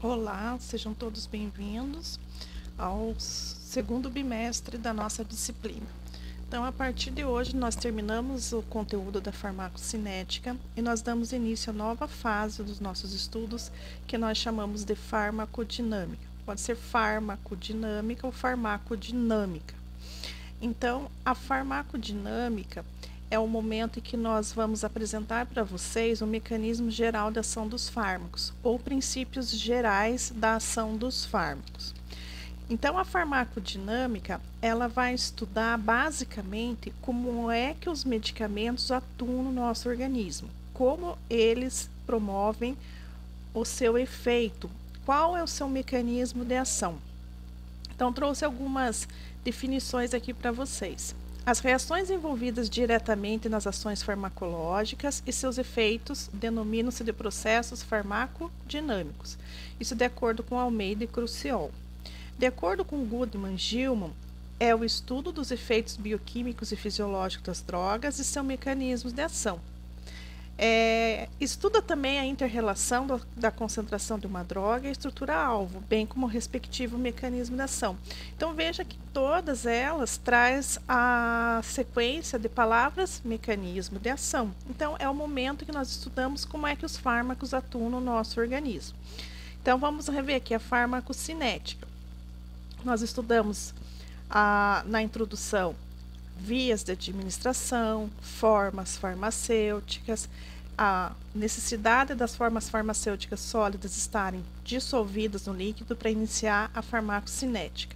Olá, sejam todos bem-vindos ao segundo bimestre da nossa disciplina. Então, a partir de hoje, nós terminamos o conteúdo da farmacocinética e nós damos início à nova fase dos nossos estudos, que nós chamamos de farmacodinâmica. Pode ser farmacodinâmica ou farmacodinâmica. Então, a farmacodinâmica é o momento em que nós vamos apresentar para vocês o mecanismo geral de ação dos fármacos, ou princípios gerais da ação dos fármacos. Então, a farmacodinâmica, ela vai estudar basicamente como é que os medicamentos atuam no nosso organismo, como eles promovem o seu efeito, qual é o seu mecanismo de ação. Então, trouxe algumas definições aqui para vocês. As reações envolvidas diretamente nas ações farmacológicas e seus efeitos denominam-se de processos farmacodinâmicos. Isso de acordo com Almeida e Cruciol. De acordo com Goodman-Gilman, é o estudo dos efeitos bioquímicos e fisiológicos das drogas e seus mecanismos de ação. Estuda também a inter-relação da concentração de uma droga e a estrutura-alvo, bem como o respectivo mecanismo de ação. Então, veja que todas elas traz a sequência de palavras mecanismo de ação. Então, é o momento que nós estudamos como é que os fármacos atuam no nosso organismo. Então, vamos rever aqui a farmacocinética. Nós estudamos na introdução vias de administração, formas farmacêuticas, a necessidade das formas farmacêuticas sólidas estarem dissolvidas no líquido para iniciar a farmacocinética.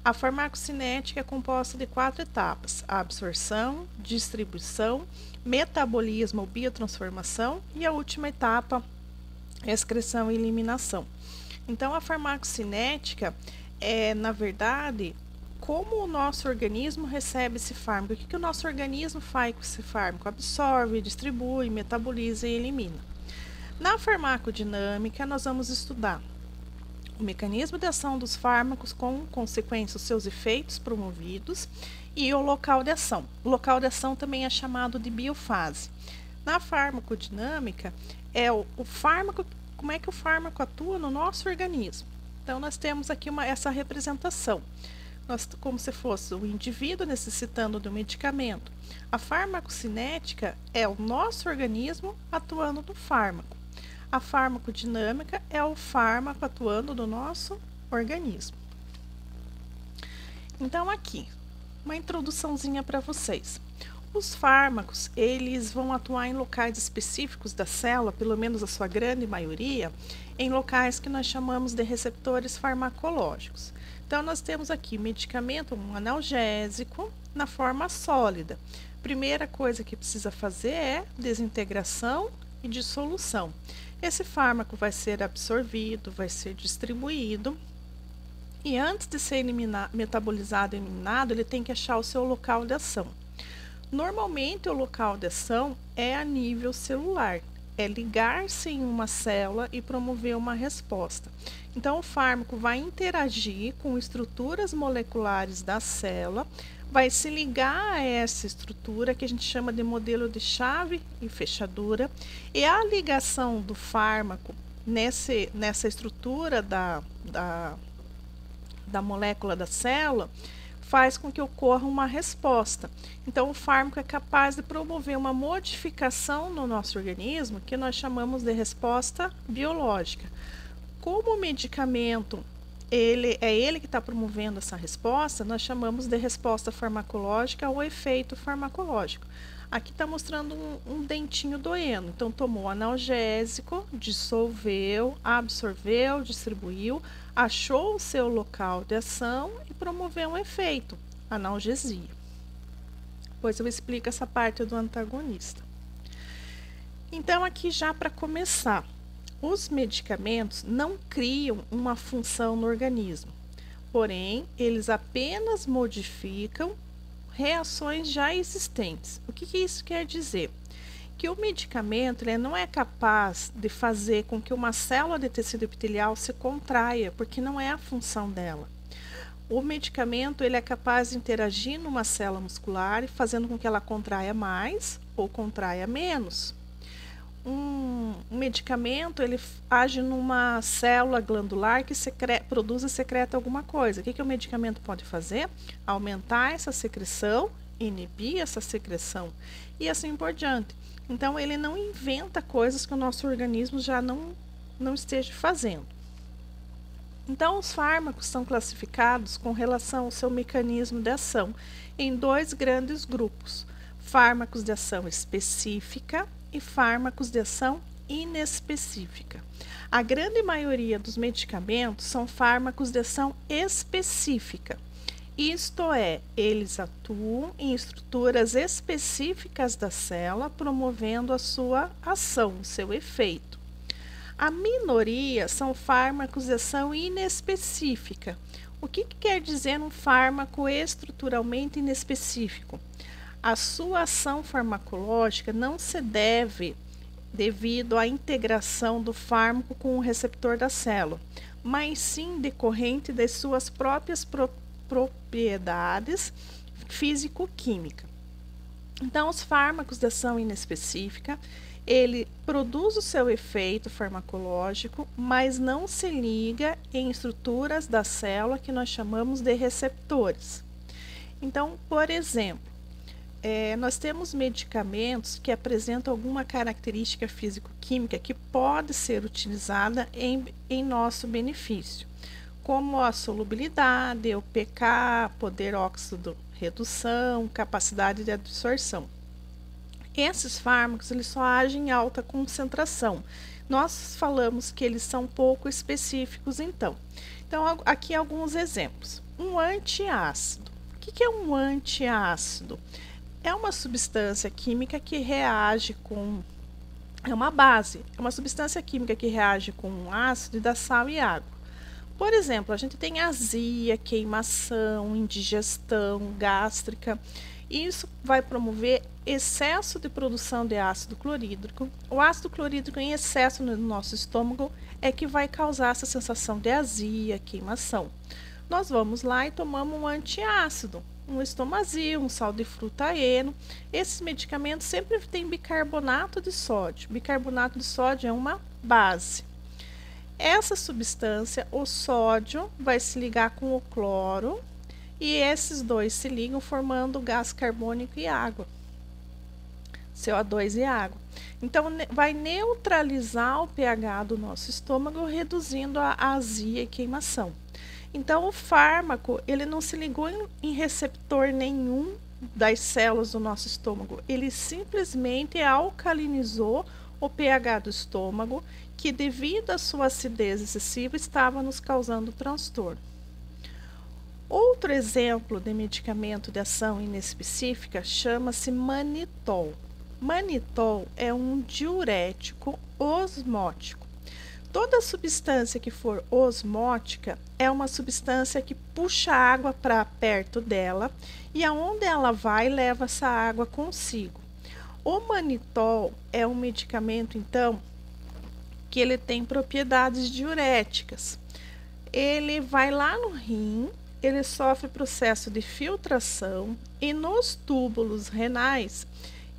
A farmacocinética é composta de 4 etapas: a absorção, distribuição, metabolismo ou biotransformação e a última etapa, excreção e eliminação. Então, a farmacocinética é, na verdade, como o nosso organismo recebe esse fármaco, o que o nosso organismo faz com esse fármaco? Absorve, distribui, metaboliza e elimina. Na farmacodinâmica, nós vamos estudar o mecanismo de ação dos fármacos, com consequência os seus efeitos promovidos e o local de ação. O local de ação também é chamado de biofase. Na farmacodinâmica, é o fármaco, como é que o fármaco atua no nosso organismo. Então, nós temos aqui essa representação. Como se fosse o indivíduo necessitando de um medicamento. A farmacocinética é o nosso organismo atuando no fármaco. A farmacodinâmica é o fármaco atuando no nosso organismo. Então, aqui, uma introduçãozinha para vocês. Os fármacos, eles vão atuar em locais específicos da célula, pelo menos a sua grande maioria, em locais que nós chamamos de receptores farmacológicos. Então, nós temos aqui medicamento, um analgésico, na forma sólida. Primeira coisa que precisa fazer é desintegração e dissolução. Esse fármaco vai ser absorvido, vai ser distribuído, e antes de ser metabolizado e eliminado, ele tem que achar o seu local de ação. Normalmente, o local de ação é a nível celular, é ligar-se em uma célula e promover uma resposta. Então, o fármaco vai interagir com estruturas moleculares da célula, vai se ligar a essa estrutura, que a gente chama de modelo de chave e fechadura, e a ligação do fármaco nessa estrutura da molécula da célula faz com que ocorra uma resposta. Então, o fármaco é capaz de promover uma modificação no nosso organismo que nós chamamos de resposta biológica. Como o medicamento ele que está promovendo essa resposta, nós chamamos de resposta farmacológica ou efeito farmacológico. Aqui está mostrando um dentinho doendo. Então, tomou analgésico, dissolveu, absorveu, distribuiu, achou o seu local de ação e promoveu um efeito, analgesia. Depois eu explico essa parte do antagonista. Então, aqui já para começar, os medicamentos não criam uma função no organismo, porém, eles apenas modificam reações já existentes. O que isso quer dizer? Que o medicamento ele não é capaz de fazer com que uma célula de tecido epitelial se contraia, porque não é a função dela. O medicamento ele é capaz de interagir numa célula muscular, fazendo com que ela contraia mais ou contraia menos. um medicamento, ele age numa célula glandular que produz e secreta alguma coisa. O que o medicamento pode fazer? Aumentar essa secreção, inibir essa secreção e assim por diante. Então, ele não inventa coisas que o nosso organismo já não esteja fazendo. Então, os fármacos são classificados com relação ao seu mecanismo de ação em dois grandes grupos: fármacos de ação específica e fármacos de ação inespecífica. A grande maioria dos medicamentos são fármacos de ação específica. Isto é, eles atuam em estruturas específicas da célula, promovendo a sua ação, o seu efeito. A minoria são fármacos de ação inespecífica. O que quer dizer um fármaco estruturalmente inespecífico? A sua ação farmacológica não se deve devido à integração do fármaco com o receptor da célula, mas sim decorrente das suas próprias propriedades físico-químicas. Então, os fármacos de ação inespecífica, ele produz o seu efeito farmacológico, mas não se liga em estruturas da célula que nós chamamos de receptores. Então, por exemplo, nós temos medicamentos que apresentam alguma característica físico-química que pode ser utilizada em nosso benefício, como a solubilidade, o pK, poder óxido redução, capacidade de absorção. Esses fármacos eles só agem em alta concentração. Nós falamos que eles são pouco específicos, então. Então, aqui alguns exemplos. Um antiácido. O que é um antiácido? É uma substância química que reage com... É uma base, é uma substância química que reage com um ácido e dá sal e água. Por exemplo, a gente tem azia, queimação, indigestão gástrica. Isso vai promover excesso de produção de ácido clorídrico. O ácido clorídrico em excesso no nosso estômago é que vai causar essa sensação de azia, queimação. Nós vamos lá e tomamos um antiácido, um estomazil, um sal de fruta eno. Esses medicamentos sempre têm bicarbonato de sódio. Bicarbonato de sódio é uma base. Essa substância, o sódio, vai se ligar com o cloro e esses dois se ligam formando gás carbônico e água, CO2 e água. Então, vai neutralizar o pH do nosso estômago, reduzindo a azia e queimação. Então, o fármaco, ele não se ligou em receptor nenhum das células do nosso estômago, ele simplesmente alcalinizou o pH do estômago, que devido à sua acidez excessiva estava nos causando transtorno. Outro exemplo de medicamento de ação inespecífica chama-se manitol. Manitol é um diurético osmótico. Toda substância que for osmótica é uma substância que puxa água para perto dela e aonde ela vai leva essa água consigo. O manitol é um medicamento, então, que ele tem propriedades diuréticas. Ele vai lá no rim, ele sofre processo de filtração e nos túbulos renais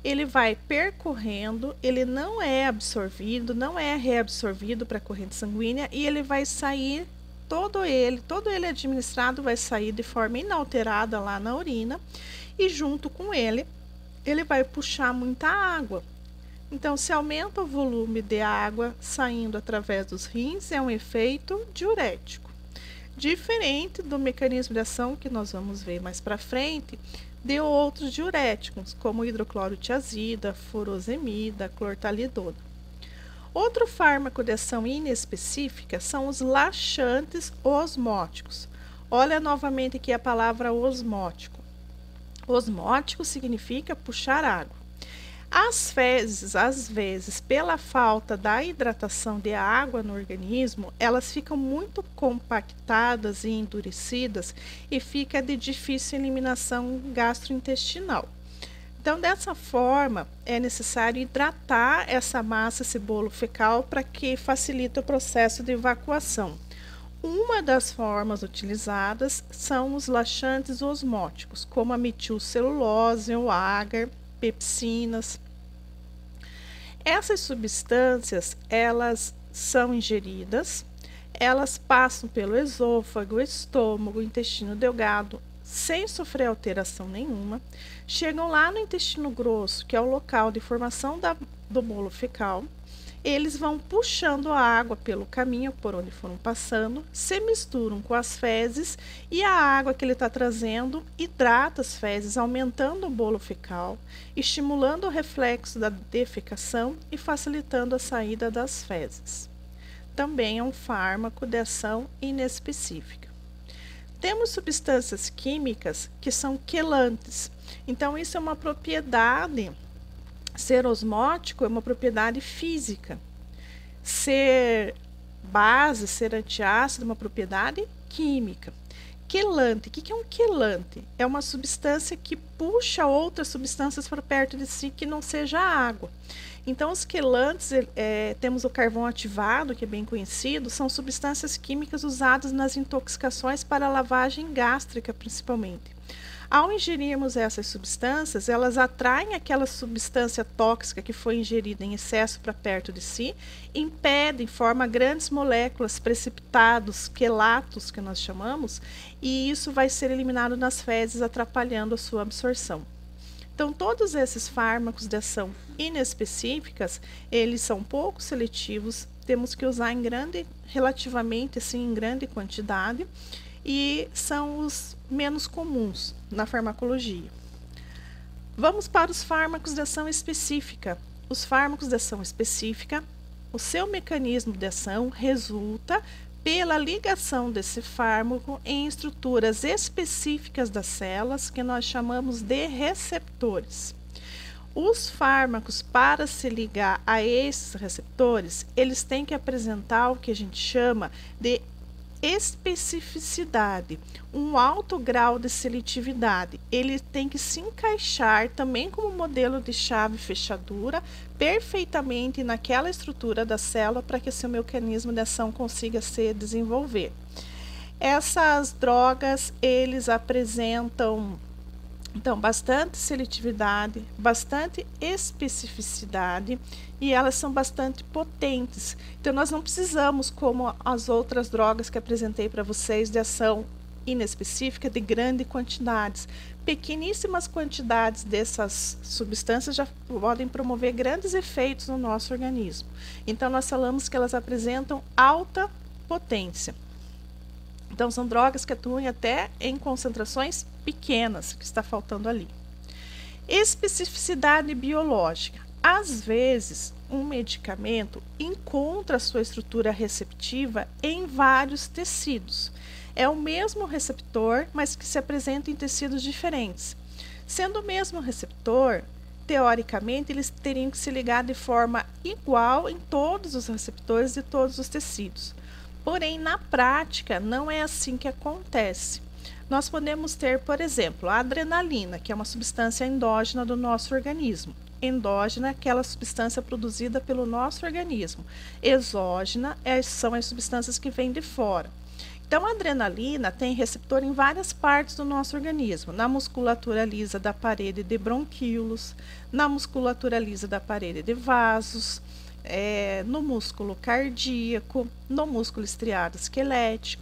ele vai percorrendo, ele não é absorvido, não é reabsorvido para a corrente sanguínea e ele vai sair, todo ele administrado vai sair de forma inalterada lá na urina e junto com ele vai puxar muita água. Então, se aumenta o volume de água saindo através dos rins, é um efeito diurético. Diferente do mecanismo de ação que nós vamos ver mais para frente, de outros diuréticos, como hidroclorotiazida, furosemida, clortalidona. Outro fármaco de ação inespecífica são os laxantes osmóticos. Olha novamente aqui a palavra osmótico. Osmótico significa puxar água. Às vezes, pela falta da hidratação de água no organismo, elas ficam muito compactadas e endurecidas e fica de difícil eliminação gastrointestinal. Então, dessa forma, é necessário hidratar essa massa, esse bolo fecal, para que facilite o processo de evacuação. Uma das formas utilizadas são os laxantes osmóticos, como a metilcelulose, o agar, pepsinas. Essas substâncias, elas são ingeridas, elas passam pelo esôfago, estômago, intestino delgado, sem sofrer alteração nenhuma, chegam lá no intestino grosso, que é o local de formação do bolo fecal. Eles vão puxando a água pelo caminho por onde foram passando, se misturam com as fezes e a água que ele está trazendo hidrata as fezes, aumentando o bolo fecal, estimulando o reflexo da defecação e facilitando a saída das fezes. Também é um fármaco de ação inespecífica. Temos substâncias químicas que são quelantes. Então, isso é uma propriedade. Ser osmótico é uma propriedade física. Ser base, ser antiácido é uma propriedade química. Quelante, o que é um quelante? É uma substância que puxa outras substâncias para perto de si que não seja a água. Então, os quelantes, temos o carvão ativado, que é bem conhecido, são substâncias químicas usadas nas intoxicações para lavagem gástrica, principalmente. Ao ingerirmos essas substâncias, elas atraem aquela substância tóxica que foi ingerida em excesso para perto de si, impedem, formam grandes moléculas, precipitados, quelatos, que nós chamamos, e isso vai ser eliminado nas fezes, atrapalhando a sua absorção. Então, todos esses fármacos de ação inespecíficas, eles são pouco seletivos, temos que usar relativamente assim, em grande quantidade, e são os menos comuns na farmacologia. Vamos para os fármacos de ação específica. Os fármacos de ação específica, o seu mecanismo de ação resulta pela ligação desse fármaco em estruturas específicas das células, que nós chamamos de receptores. Os fármacos, para se ligar a esses receptores, eles têm que apresentar o que a gente chama de especificidade, um alto grau de seletividade. Ele tem que se encaixar também como modelo de chave fechadura perfeitamente naquela estrutura da célula para que seu mecanismo de ação consiga se desenvolver. Essas drogas, eles apresentam então bastante seletividade, bastante especificidade e elas são bastante potentes. Então nós não precisamos, como as outras drogas que apresentei para vocês, de ação inespecífica de grandes quantidades. Pequeníssimas quantidades dessas substâncias já podem promover grandes efeitos no nosso organismo. Então nós falamos que elas apresentam alta potência. Então, são drogas que atuam até em concentrações pequenas, que está faltando ali. Especificidade biológica. Às vezes, um medicamento encontra sua estrutura receptiva em vários tecidos. É o mesmo receptor, mas que se apresenta em tecidos diferentes. Sendo o mesmo receptor, teoricamente, eles teriam que se ligar de forma igual em todos os receptores de todos os tecidos. Porém, na prática, não é assim que acontece. Nós podemos ter, por exemplo, a adrenalina, que é uma substância endógena do nosso organismo. Endógena é aquela substância produzida pelo nosso organismo. Exógena são as substâncias que vêm de fora. Então, a adrenalina tem receptor em várias partes do nosso organismo. Na musculatura lisa da parede de bronquíolos, na musculatura lisa da parede de vasos, no músculo cardíaco, no músculo estriado esquelético.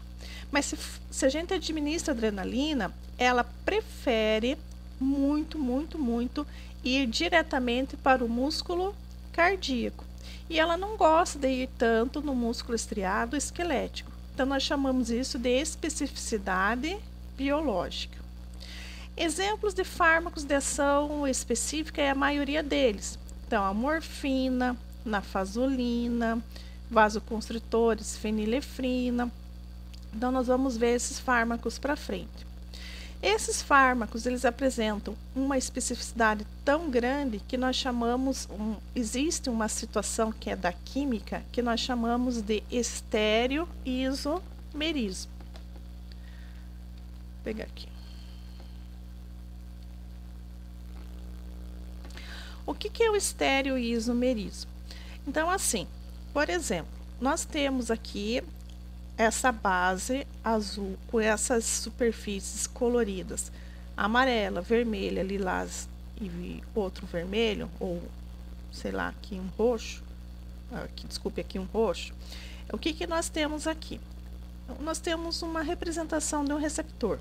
Mas se a gente administra adrenalina, ela prefere muito ir diretamente para o músculo cardíaco. E ela não gosta de ir tanto no músculo estriado esquelético. Então, nós chamamos isso de especificidade biológica. Exemplos de fármacos de ação específica é a maioria deles. Então, a morfina, nafazolina, vasoconstritores, fenilefrina. Então, nós vamos ver esses fármacos para frente. Esses fármacos, eles apresentam uma especificidade tão grande que nós chamamos, existe uma situação que é da química, que nós chamamos de estereoisomerismo. Vou pegar aqui. O que é o estereoisomerismo? Então, assim, por exemplo, nós temos aqui essa base azul com essas superfícies coloridas, amarela, vermelha, lilás e outro vermelho, ou sei lá, aqui um roxo, aqui, desculpe, aqui um roxo, o que que nós temos aqui? Nós temos uma representação de um receptor.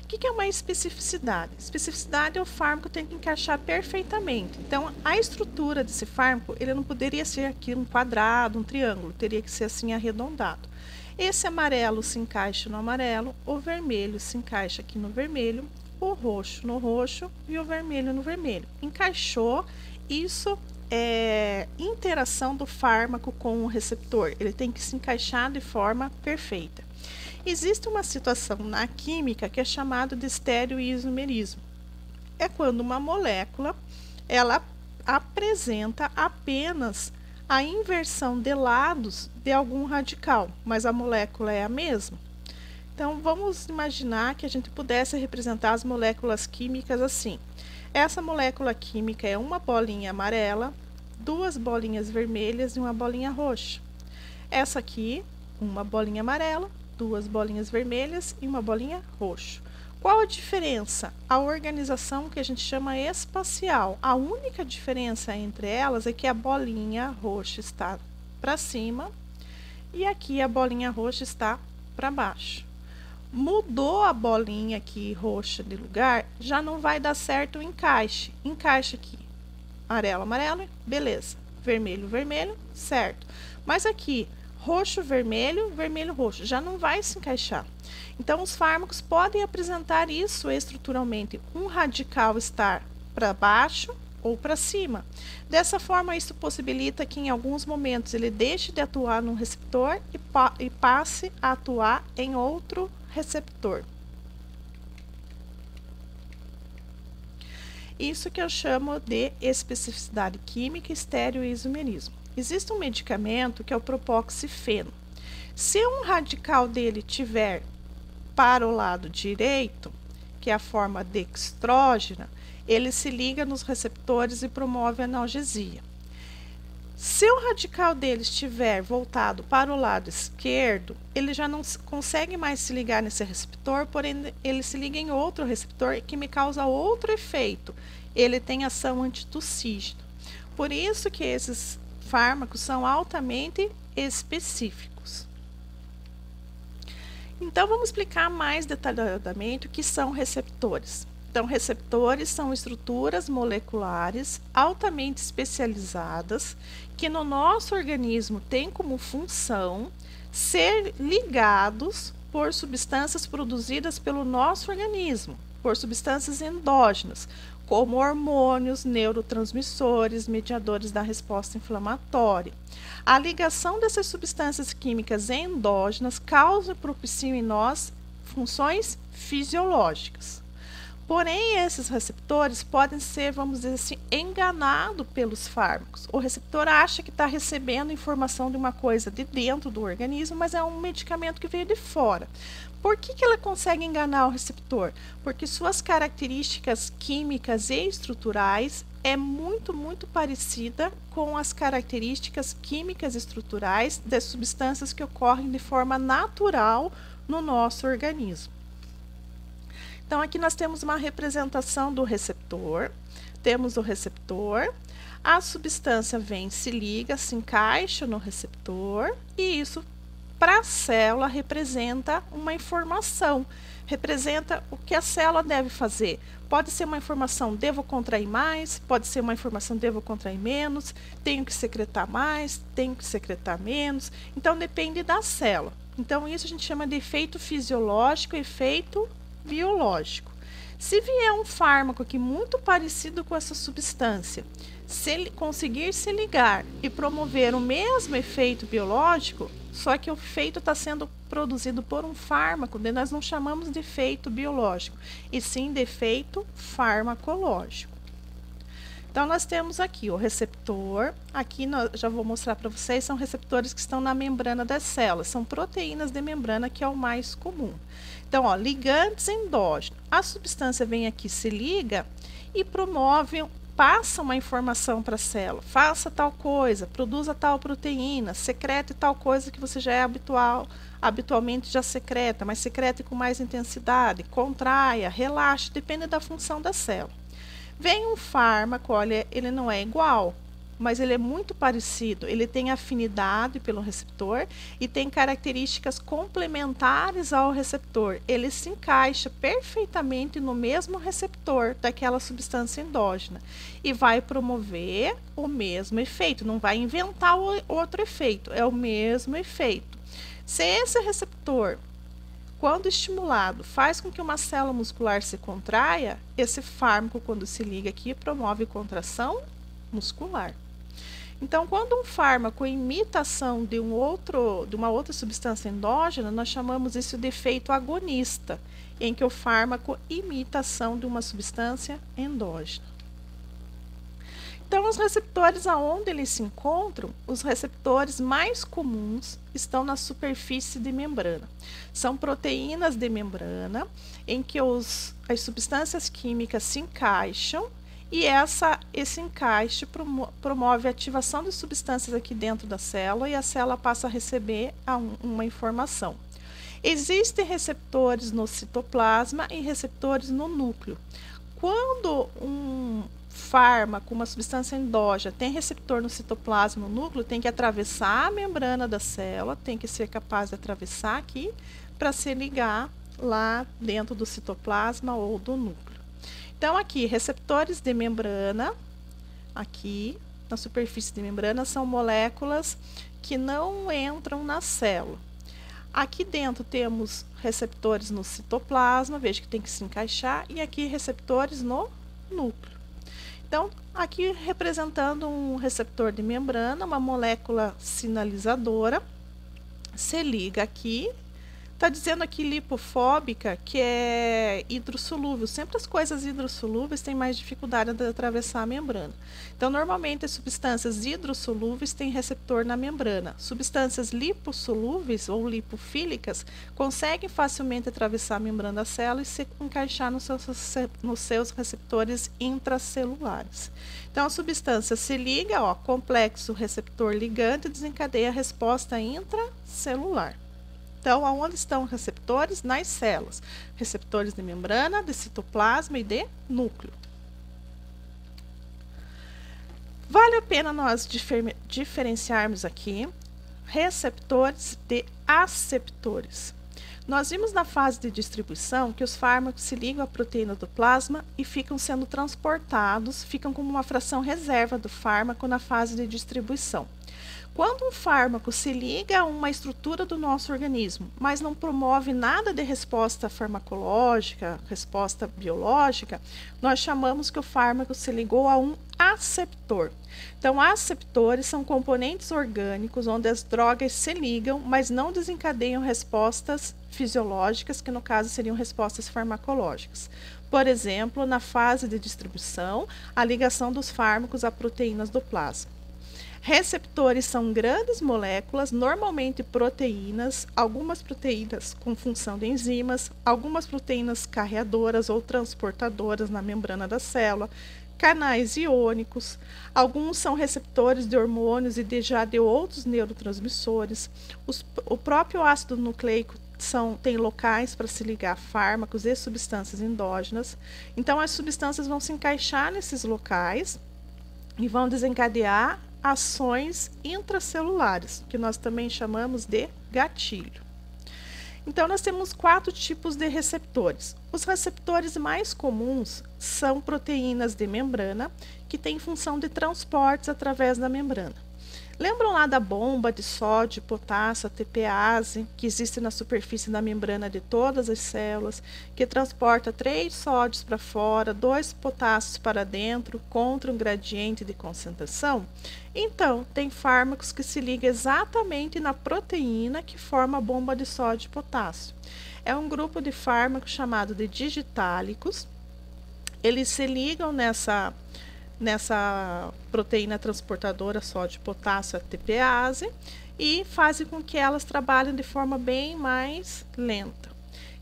O que que é uma especificidade? Especificidade é o fármaco tem que encaixar perfeitamente. Então, a estrutura desse fármaco, ele não poderia ser aqui um quadrado, um triângulo, teria que ser assim arredondado. Esse amarelo se encaixa no amarelo, o vermelho se encaixa aqui no vermelho, o roxo no roxo e o vermelho no vermelho. Encaixou, isso é interação do fármaco com o receptor, ele tem que se encaixar de forma perfeita. Existe uma situação na química que é chamada de estereoisomerismo. É quando uma molécula, ela apresenta apenas a inversão de lados de algum radical, mas a molécula é a mesma. Então, vamos imaginar que a gente pudesse representar as moléculas químicas assim. Essa molécula química é uma bolinha amarela, duas bolinhas vermelhas e uma bolinha roxa. Essa aqui, uma bolinha amarela, duas bolinhas vermelhas e uma bolinha roxa. Qual a diferença? A organização que a gente chama espacial. A única diferença entre elas é que a bolinha roxa está para cima e aqui a bolinha roxa está para baixo. Mudou a bolinha aqui roxa de lugar, já não vai dar certo o encaixe. Encaixa aqui. Amarelo, amarelo, beleza. Vermelho, vermelho, certo. Mas aqui, roxo, vermelho, vermelho, roxo, já não vai se encaixar. Então, os fármacos podem apresentar isso estruturalmente, um radical estar para baixo ou para cima. Dessa forma, isso possibilita que em alguns momentos ele deixe de atuar num receptor e passe a atuar em outro receptor. Isso que eu chamo de especificidade química e estereoisomerismo. Existe um medicamento que é o propoxifeno. Se um radical dele tiver para o lado direito, que é a forma dextrógena, ele se liga nos receptores e promove a analgesia. Se o radical dele estiver voltado para o lado esquerdo, ele já não consegue mais se ligar nesse receptor, porém ele se liga em outro receptor que me causa outro efeito. Ele tem ação antitussígena. Por isso que esses fármacos são altamente específicos. Então, vamos explicar mais detalhadamente o que são receptores. Então, receptores são estruturas moleculares altamente especializadas que no nosso organismo têm como função ser ligados por substâncias produzidas pelo nosso organismo, por substâncias endógenas, como hormônios, neurotransmissores, mediadores da resposta inflamatória. A ligação dessas substâncias químicas endógenas causa e propicia em nós funções fisiológicas. Porém, esses receptores podem ser, vamos dizer assim, enganados pelos fármacos. O receptor acha que está recebendo informação de uma coisa de dentro do organismo, mas é um medicamento que veio de fora. Por que ela consegue enganar o receptor? Porque suas características químicas e estruturais é muito parecida com as características químicas estruturais das substâncias que ocorrem de forma natural no nosso organismo. Então, aqui nós temos uma representação do receptor. Temos o receptor, a substância vem, se liga, se encaixa no receptor, e isso, para a célula, representa uma informação. Representa o que a célula deve fazer. Pode ser uma informação, devo contrair mais, pode ser uma informação, devo contrair menos, tenho que secretar mais, tenho que secretar menos. Então, depende da célula. Então, isso a gente chama de efeito fisiológico e efeito biológico. Se vier um fármaco aqui muito parecido com essa substância, se ele conseguir se ligar e promover o mesmo efeito biológico, só que o efeito está sendo produzido por um fármaco, daí nós não chamamos de efeito biológico, e sim de efeito farmacológico. Então, nós temos aqui o receptor, aqui já vou mostrar para vocês, são receptores que estão na membrana das células, são proteínas de membrana, que é o mais comum. Então, ó, ligantes endógenos, a substância vem aqui, se liga e promove, passa uma informação para a célula, faça tal coisa, produza tal proteína, secrete tal coisa que você já é habitualmente já secreta, mas secrete com mais intensidade, contraia, relaxe, depende da função da célula. Vem um fármaco, olha, ele não é igual. mas ele é muito parecido. Ele tem afinidade pelo receptor e tem características complementares ao receptor. Ele se encaixa perfeitamente no mesmo receptor daquela substância endógena e vai promover o mesmo efeito, não vai inventar outro efeito, é o mesmo efeito. Se esse receptor, quando estimulado, faz com que uma célula muscular se contraia, esse fármaco, quando se liga aqui, promove contração muscular. Então, quando um fármaco imita a ação de uma outra substância endógena, nós chamamos isso de efeito agonista, em que o fármaco imita a ação de uma substância endógena. Então, os receptores aonde eles se encontram, os receptores mais comuns estão na superfície de membrana. São proteínas de membrana em que as substâncias químicas se encaixam e esse encaixe promove a ativação de substâncias aqui dentro da célula e a célula passa a receber uma informação. Existem receptores no citoplasma e receptores no núcleo. Quando um fármaco, uma substância endógena, tem receptor no citoplasma, no núcleo, tem que atravessar a membrana da célula, tem que ser capaz de atravessar aqui para se ligar lá dentro do citoplasma ou do núcleo. Então, aqui, receptores de membrana, aqui na superfície de membrana, são moléculas que não entram na célula. Aqui dentro temos receptores no citoplasma, veja que tem que se encaixar, e aqui receptores no núcleo. Então, aqui representando um receptor de membrana, uma molécula sinalizadora, se liga aqui. Está dizendo aqui lipofóbica, que é hidrossolúvel. Sempre as coisas hidrossolúveis têm mais dificuldade de atravessar a membrana. Então, normalmente, as substâncias hidrossolúveis têm receptor na membrana. Substâncias lipossolúveis ou lipofílicas conseguem facilmente atravessar a membrana da célula e se encaixar nos seus receptores intracelulares. Então, a substância se liga, complexo receptor ligante, desencadeia a resposta intracelular. Então, aonde estão os receptores? Nas células. Receptores de membrana, de citoplasma e de núcleo. Vale a pena nós diferenciarmos aqui receptores de aceptores. Nós vimos na fase de distribuição que os fármacos se ligam à proteína do plasma e ficam sendo transportados, ficam como uma fração reserva do fármaco na fase de distribuição. Quando um fármaco se liga a uma estrutura do nosso organismo, mas não promove nada de resposta farmacológica, resposta biológica, nós chamamos que o fármaco se ligou a um aceptor. Então, aceptores são componentes orgânicos onde as drogas se ligam, mas não desencadeiam respostas fisiológicas, que no caso seriam respostas farmacológicas. Por exemplo, na fase de distribuição, a ligação dos fármacos a proteínas do plasma. Receptores são grandes moléculas, normalmente proteínas, algumas proteínas com função de enzimas, algumas proteínas carreadoras ou transportadoras na membrana da célula, canais iônicos, alguns são receptores de hormônios e de outros neurotransmissores. O próprio ácido nucleico tem locais para se ligar a fármacos e substâncias endógenas. Então, as substâncias vão se encaixar nesses locais e vão desencadear ações intracelulares, que nós também chamamos de gatilho. Então, nós temos 4 tipos de receptores. Os receptores mais comuns são proteínas de membrana, que têm função de transportes através da membrana. Lembram lá da bomba de sódio, potássio, ATPase, que existe na superfície da membrana de todas as células, que transporta 3 sódios para fora, 2 potássios para dentro, contra um gradiente de concentração? Então, tem fármacos que se ligam exatamente na proteína que forma a bomba de sódio e potássio. É um grupo de fármacos chamado de digitálicos. Eles se ligam nessa proteína transportadora sódio, potássio, ATPase, e fazem com que elas trabalhem de forma bem mais lenta.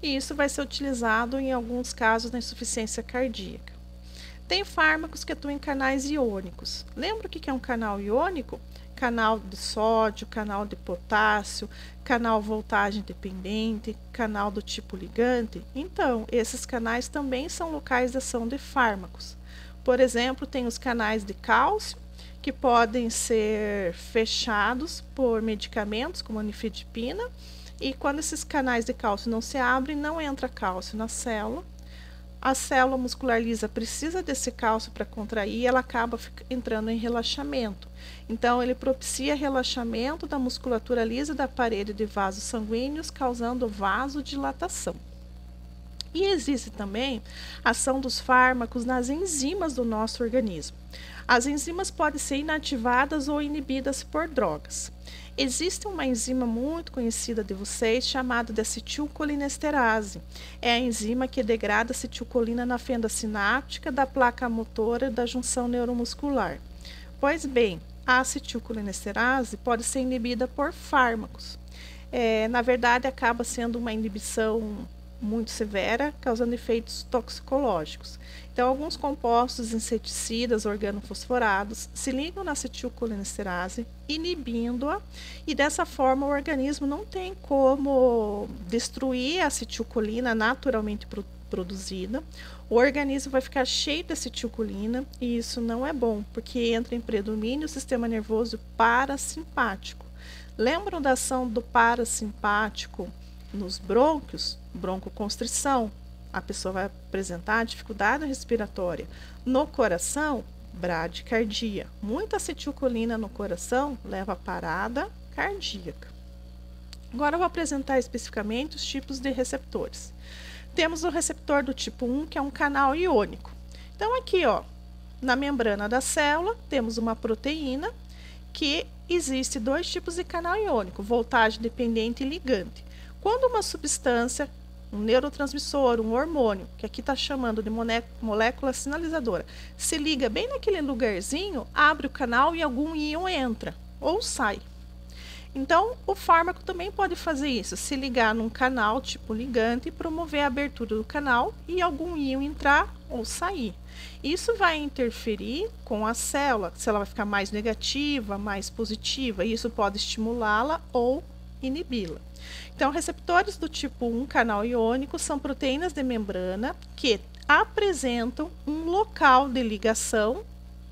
E isso vai ser utilizado em alguns casos na insuficiência cardíaca. Tem fármacos que atuam em canais iônicos. Lembra o que é um canal iônico? Canal de sódio, canal de potássio, canal voltagem dependente, canal do tipo ligante. Então, esses canais também são locais de ação de fármacos. Por exemplo, tem os canais de cálcio, que podem ser fechados por medicamentos, como a anifedipina, e quando esses canais de cálcio não se abrem, não entra cálcio na célula. A célula muscular lisa precisa desse cálcio para contrair, ela acaba entrando em relaxamento. Então, ele propicia relaxamento da musculatura lisa da parede de vasos sanguíneos, causando vasodilatação. E existe também a ação dos fármacos nas enzimas do nosso organismo. As enzimas podem ser inativadas ou inibidas por drogas. Existe uma enzima muito conhecida de vocês, chamada de acetilcolinesterase. É a enzima que degrada acetilcolina na fenda sináptica da placa motora da junção neuromuscular. Pois bem, a acetilcolinesterase pode ser inibida por fármacos. Na verdade, acaba sendo uma inibição muito severa, causando efeitos toxicológicos. Então, alguns compostos inseticidas organofosforados se ligam na acetilcolinesterase, inibindo-a, e dessa forma o organismo não tem como destruir a acetilcolina naturalmente produzida. O organismo vai ficar cheio de acetilcolina e isso não é bom, porque entra em predomínio o sistema nervoso parasimpático. Lembram da ação do parasimpático nos brônquios? Broncoconstrição, a pessoa vai apresentar dificuldade respiratória. No coração, bradicardia. Muita acetilcolina no coração leva a parada cardíaca. Agora eu vou apresentar especificamente os tipos de receptores. Temos o receptor do tipo 1, que é um canal iônico. Então aqui, ó, na membrana da célula, temos uma proteína que existe dois tipos de canal iônico, voltagem dependente e ligante. Quando uma substância, um neurotransmissor, um hormônio, que aqui está chamando de molécula sinalizadora, se liga bem naquele lugarzinho, abre o canal e algum íon entra ou sai. Então, o fármaco também pode fazer isso, se ligar num canal tipo ligante e promover a abertura do canal e algum íon entrar ou sair. Isso vai interferir com a célula, se ela vai ficar mais negativa, mais positiva, e isso pode estimulá-la ou inibi-la. Então, receptores do tipo 1 canal iônico são proteínas de membrana que apresentam um local de ligação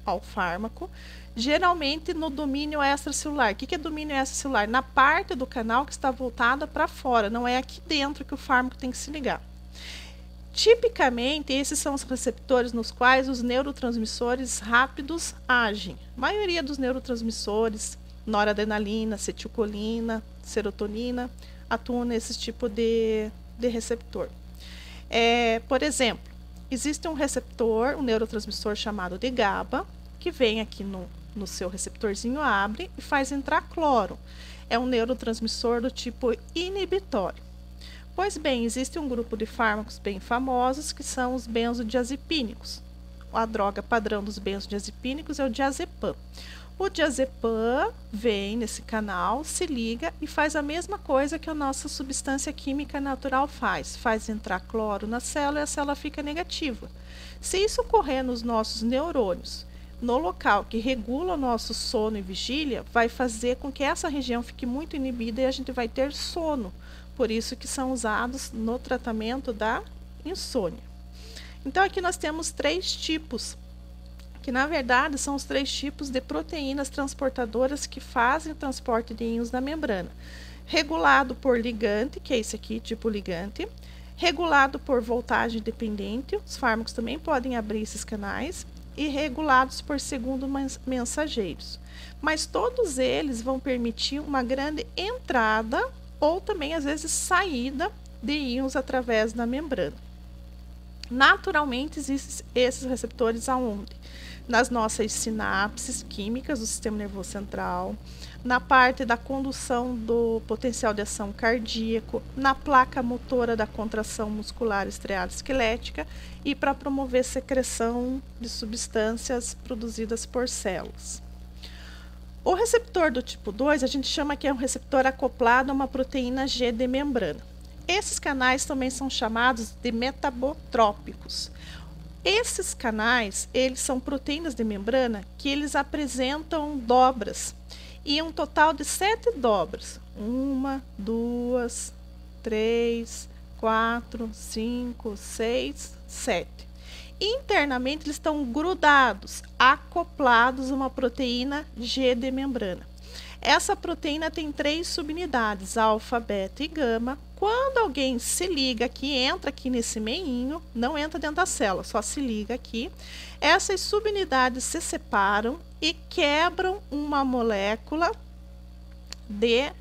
ao fármaco, geralmente no domínio extracelular. O que é domínio extracelular? Na parte do canal que está voltada para fora, não é aqui dentro que o fármaco tem que se ligar. Tipicamente, esses são os receptores nos quais os neurotransmissores rápidos agem. A maioria dos neurotransmissores, noradrenalina, acetilcolina, serotonina, atuam nesse tipo de receptor. Por exemplo, existe um receptor, um neurotransmissor chamado de GABA, que vem aqui no seu receptorzinho, abre e faz entrar cloro. É um neurotransmissor do tipo inibitório. Pois bem, existe um grupo de fármacos bem famosos que são os benzodiazepínicos. A droga padrão dos benzodiazepínicos é o diazepam. O diazepam vem nesse canal, se liga e faz a mesma coisa que a nossa substância química natural faz entrar cloro na célula e a célula fica negativa. Se isso ocorrer nos nossos neurônios, no local que regula o nosso sono e vigília, vai fazer com que essa região fique muito inibida e a gente vai ter sono. Por isso que são usados no tratamento da insônia. Então aqui nós temos três tipos, que na verdade são os três tipos de proteínas transportadoras que fazem o transporte de íons na membrana. Regulado por ligante, que é esse aqui, tipo ligante. Regulado por voltagem dependente, os fármacos também podem abrir esses canais. E regulados por segundo mensageiros. Mas todos eles vão permitir uma grande entrada ou também, às vezes, saída de íons através da membrana. Naturalmente, existem esses receptores aonde? Nas nossas sinapses químicas do sistema nervoso central, na parte da condução do potencial de ação cardíaco, na placa motora da contração muscular estriada esquelética e para promover secreção de substâncias produzidas por células. O receptor do tipo 2, a gente chama que é um receptor acoplado a uma proteína G de membrana. Esses canais também são chamados de metabotrópicos. Esses canais, eles são proteínas de membrana que eles apresentam dobras, e um total de 7 dobras. 1, 2, 3, 4, 5, 6, 7. Internamente, eles estão grudados, acoplados a uma proteína G de membrana. Essa proteína tem 3 subunidades, alfa, beta e gama. Quando alguém se liga aqui, entra aqui nesse meinho, não entra dentro da célula, só se liga aqui. Essas subunidades se separam e quebram uma molécula de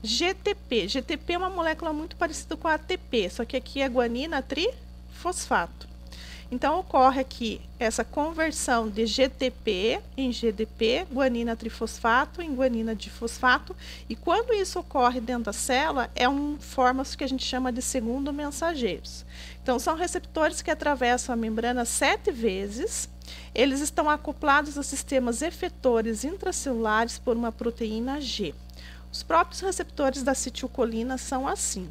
GTP. GTP é uma molécula muito parecida com a ATP, só que aqui é guanina trifosfato. Então, ocorre aqui essa conversão de GTP em GDP, guanina trifosfato em guanina difosfato, e quando isso ocorre dentro da célula, forma-se que a gente chama de segundo mensageiros. Então, são receptores que atravessam a membrana 7 vezes, eles estão acoplados a sistemas efetores intracelulares por uma proteína G. Os próprios receptores da acetilcolina são assim.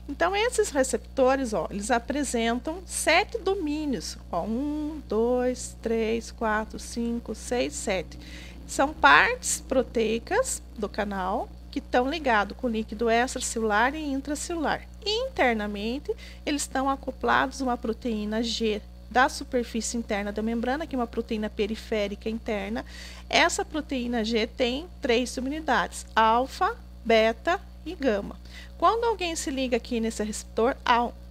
Então, esses receptores, eles apresentam 7 domínios. 1, 2, 3, 4, 5, 6, 7. São partes proteicas do canal que estão ligados com o líquido extracelular e intracelular. Internamente, eles estão acoplados a uma proteína G da superfície interna da membrana, que é uma proteína periférica interna. Essa proteína G tem 3 subunidades, alfa, beta e gama. Quando alguém se liga aqui nesse receptor,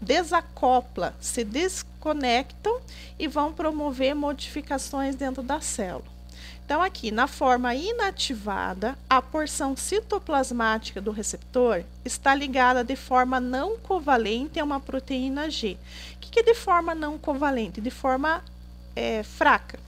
desacopla, se desconectam e vão promover modificações dentro da célula. Então, aqui, na forma inativada, a porção citoplasmática do receptor está ligada de forma não covalente a uma proteína G. O que é de forma não covalente? De forma fraca.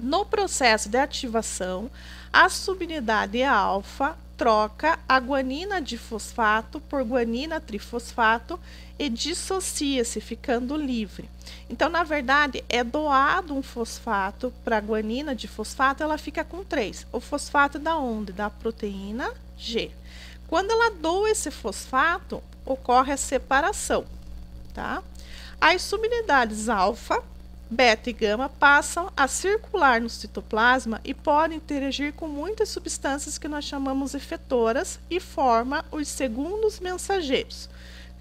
No processo de ativação, a subunidade alfa troca a guanina difosfato por guanina trifosfato e dissocia-se, ficando livre. Então, na verdade, é doado um fosfato para a guanina difosfato, ela fica com 3. O fosfato é da onde? Da proteína G. Quando ela doa esse fosfato, ocorre a separação, tá? As subunidades alfa, beta e gama passam a circular no citoplasma e podem interagir com muitas substâncias que nós chamamos efetoras e forma os segundos mensageiros.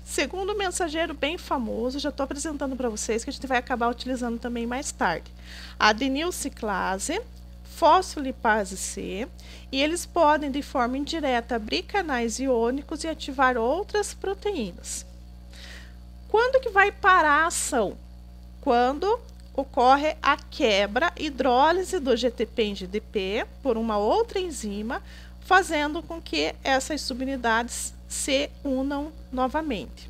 Segundo mensageiro bem famoso, já estou apresentando para vocês, que a gente vai acabar utilizando também mais tarde. A adenilciclase, fosfolipase C, e eles podem, de forma indireta, abrir canais iônicos e ativar outras proteínas. Quando que vai parar a ação? Quando ocorre a quebra, hidrólise do GTP em GDP por uma outra enzima, fazendo com que essas subunidades se unam novamente.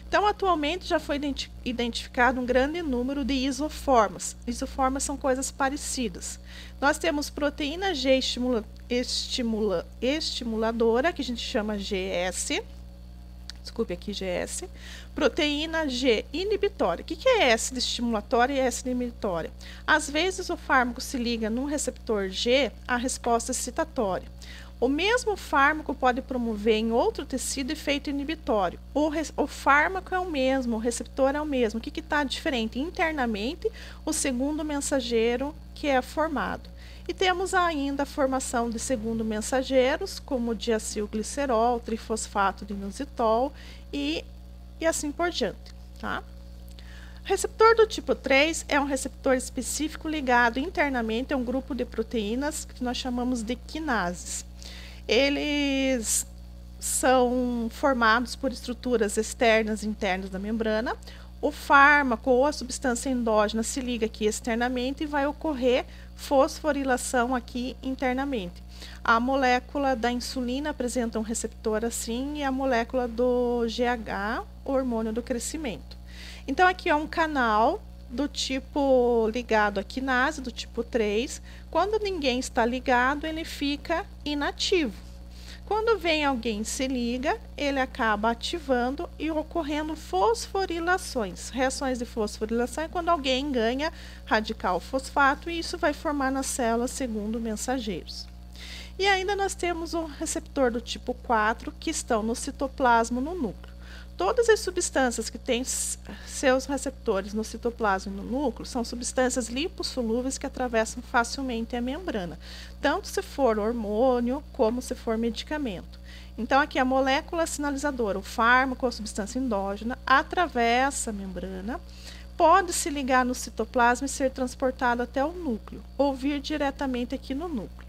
Então, atualmente já foi identificado um grande número de isoformas. Isoformas são coisas parecidas. Nós temos proteína G estimuladora, que a gente chama GS, desculpe aqui, GS, proteína G inibitória. O que é S de estimulatória e S de inibitória? Às vezes o fármaco se liga num receptor G, a resposta é excitatória. O mesmo fármaco pode promover em outro tecido efeito inibitório. O fármaco é o mesmo, o receptor é o mesmo. O que está diferente? Internamente, o segundo mensageiro que é formado. E temos ainda a formação de segundo mensageiros, como diacilglicerol, trifosfato de inositol e assim por diante. Tá? Receptor do tipo 3 é um receptor específico ligado internamente a um grupo de proteínas que nós chamamos de quinases. Eles são formados por estruturas externas e internas da membrana. O fármaco ou a substância endógena se liga aqui externamente e vai ocorrer fosforilação aqui internamente. A molécula da insulina apresenta um receptor assim e a molécula do GH, hormônio do crescimento. Então, aqui é um canal do tipo ligado à quinase, do tipo 3. Quando ninguém está ligado, ele fica inativo. Quando vem alguém e se liga, ele acaba ativando e ocorrendo fosforilações. Reações de fosforilação é quando alguém ganha radical fosfato e isso vai formar na célula segundo mensageiros. E ainda nós temos o receptor do tipo 4, que estão no citoplasma, no núcleo. Todas as substâncias que têm seus receptores no citoplasma e no núcleo são substâncias lipossolúveis que atravessam facilmente a membrana, tanto se for hormônio como se for medicamento. Então, aqui a molécula sinalizadora, o fármaco ou a substância endógena, atravessa a membrana, pode se ligar no citoplasma e ser transportado até o núcleo, ou vir diretamente aqui no núcleo.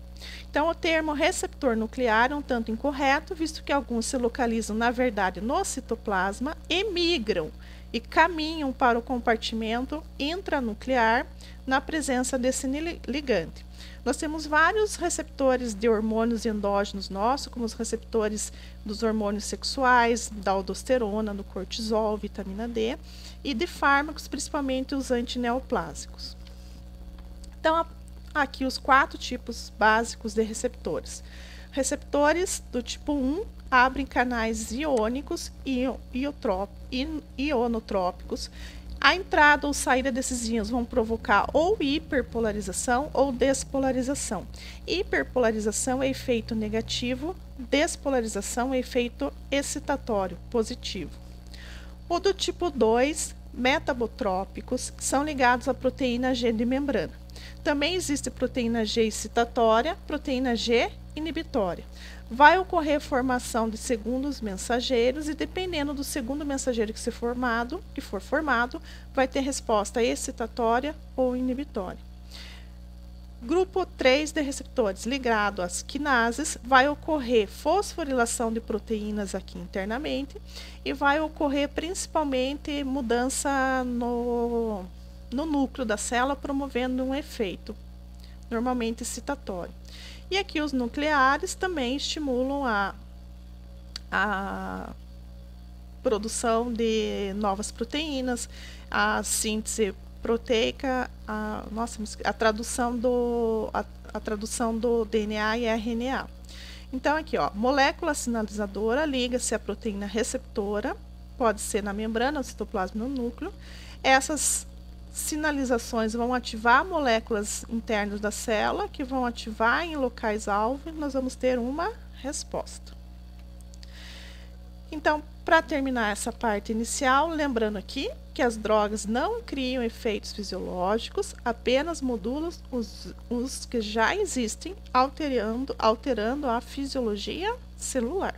Então, o termo receptor nuclear é um tanto incorreto, visto que alguns se localizam, na verdade, no citoplasma e migram e caminham para o compartimento intranuclear na presença desse ligante. Nós temos vários receptores de hormônios endógenos nossos, como os receptores dos hormônios sexuais, da aldosterona, do cortisol, vitamina D, e de fármacos, principalmente os antineoplásicos. Então, aqui os 4 tipos básicos de receptores. Receptores do tipo 1 abrem canais iônicos e ionotrópicos. A entrada ou saída desses íons vão provocar ou hiperpolarização ou despolarização. Hiperpolarização é efeito negativo, despolarização é efeito excitatório, positivo. O do tipo 2, metabotrópicos, são ligados à proteína G de membrana. Também existe proteína G excitatória, proteína G inibitória. Vai ocorrer formação de segundos mensageiros e, dependendo do segundo mensageiro que for formado, vai ter resposta excitatória ou inibitória. Grupo 3 de receptores ligado às quinases, vai ocorrer fosforilação de proteínas aqui internamente e vai ocorrer principalmente mudança no núcleo da célula, promovendo um efeito, normalmente excitatório. E aqui os nucleares também estimulam a produção de novas proteínas, a síntese proteica, a tradução do DNA e RNA. Então, aqui, ó, molécula sinalizadora liga-se à proteína receptora, pode ser na membrana, no citoplasma, no núcleo. Essas sinalizações vão ativar moléculas internas da célula, que vão ativar em locais-alvo, e nós vamos ter uma resposta. Então, para terminar essa parte inicial, lembrando aqui que as drogas não criam efeitos fisiológicos, apenas modulam os que já existem, alterando a fisiologia celular.